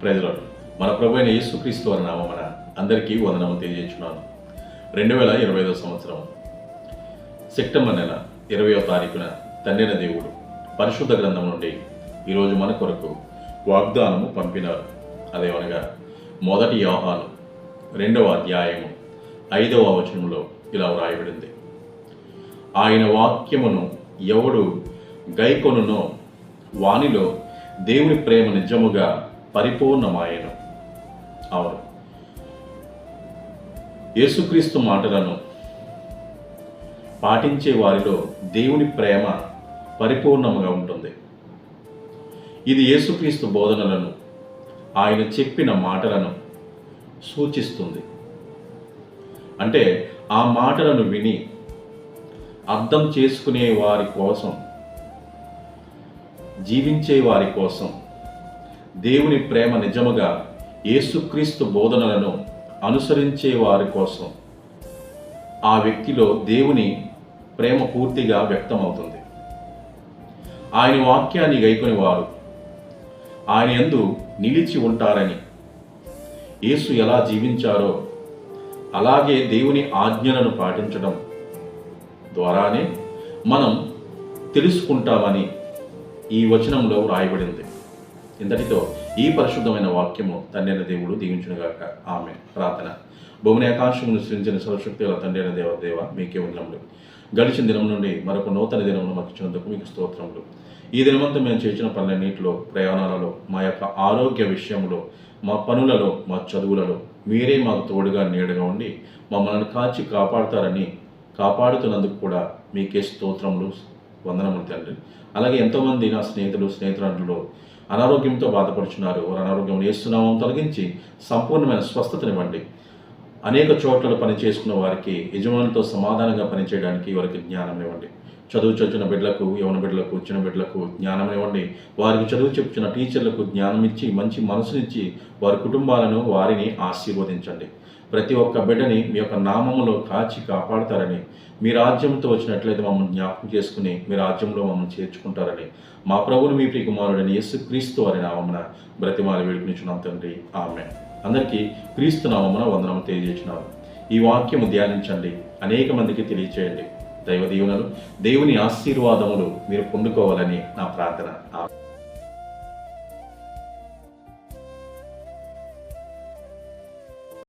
Praise lord. మన ప్రభు అయిన యేసుక్రీస్తు వారి నామమున అందరికీ వందనము తెలియజేస్తున్నాను. 2025 సంవత్సరం సెప్టెంబర్ నెల 20వ తారీఖున తండ్రైన దేవుడు పరిశుద్ధ గ్రంథం నుండి ఈరోజు మన కొరకు వాగ్దానము పంపినారు. అదేమనగా 1 యోహాను 2వ అధ్యాయము 5వ వచనంలో ఇలా వ్రాయబడింది. ఆయన వాక్యమును ఎవడు గైకొనునో వానిలో దేవుని ప్రేమ నిజముగా పరిపూర్ణమాయను. అవును, యేసుక్రీస్తు మాటలను పాటించే వారిలో దేవుని ప్రేమ పరిపూర్ణముగా ఉంటుంది. ఇది యేసుక్రీస్తు బోధనలను, ఆయన చెప్పిన మాటలను సూచిస్తుంది. అంటే ఆ మాటలను విని అర్థం చేసుకునే వారి కోసం, జీవించే వారి కోసం, దేవుని ప్రేమ నిజముగా యేసుక్రీస్తు బోధనలను అనుసరించే వారి కోసం ఆ వ్యక్తిలో దేవుని ప్రేమ పూర్తిగా వ్యక్తమవుతుంది. ఆయన వాక్యాన్ని గైకొని వారు ఆయన యందు నిలిచి ఉంటారని, యేసు ఎలా జీవించారో అలాగే దేవుని ఆజ్ఞలను పాటించడం ద్వారానే మనం తెలుసుకుంటామని ఈ వచనంలో రాయబడింది. ఇంతటితో ఈ పరిశుద్ధమైన వాక్యము తండ్రైన దేవుడు దీవించునుగాక. ఆమె ప్రార్థన. భూమిని ఆకాశమును సృజించిన సర్వశక్తి గల తండ్రైన దేవ మీకే వందనములు. గడిచిన దినం నుండి మరొక నూతన దినమును మాకు ఇచ్చినందుకు మీకు స్తోత్రములు. ఈ దినమంతా మేము చేసిన పనులన్నింటిలో, ప్రయాణాలలో, మా యొక్క ఆరోగ్య విషయంలో, మా పనులలో, మా చదువులలో మీరే మాకు తోడుగా నీడగా ఉండి మమ్మల్ని కాచి కాపాడుతున్నందుకు కూడా మీకే స్తోత్రములు, వందనములు తండ్రి. అలాగే ఎంతోమంది నా స్నేహితురాండ్రులు అనారోగ్యంతో బాధపడుచున్నారు. వారి అనారోగ్యం యేసునామం తొలగించి సంపూర్ణమైన స్వస్థతనివ్వండి. అనేక చోట్ల పని చేసుకున్న వారికి యజమానులతో సమాధానంగా పనిచేయడానికి వారికి జ్ఞానం ఇవ్వండి. చదువు చచ్చిన బిడ్డలకు, యవన బిడ్డలకు, చిన్న బిడ్డలకు జ్ఞానం ఇవ్వండి. వారికి చదువు చెప్పుచున్న టీచర్లకు జ్ఞానం ఇచ్చి, మంచి మనసునిచ్చి వారి కుటుంబాలను, వారిని ఆశీర్వదించండి. ప్రతి ఒక్క బిడ్డని మీ యొక్క నామములో కాచి కాపాడతారని, మీ రాజ్యంతో వచ్చినట్లయితే మమ్మల్ని జ్ఞాపకం చేసుకుని మీ రాజ్యంలో మమ్మల్ని చేర్చుకుంటారని మా ప్రభువుని మీ ప్రియ కుమారుడని యేసుక్రీస్తు వారి నామమున బ్రతిమాలి వేడుకునిచున్నాం తండ్రి. ఆమేన్. అందరికీ క్రీస్తు నామమున వందనము తెలియజేస్తున్నాను. ఈ వాక్యము ధ్యానించండి, అనేక మందికి తెలియచేయండి. దైవ దీవెనలు, దేవుని ఆశీర్వాదములు మీరు పొందుకోవాలని నా ప్రార్థన.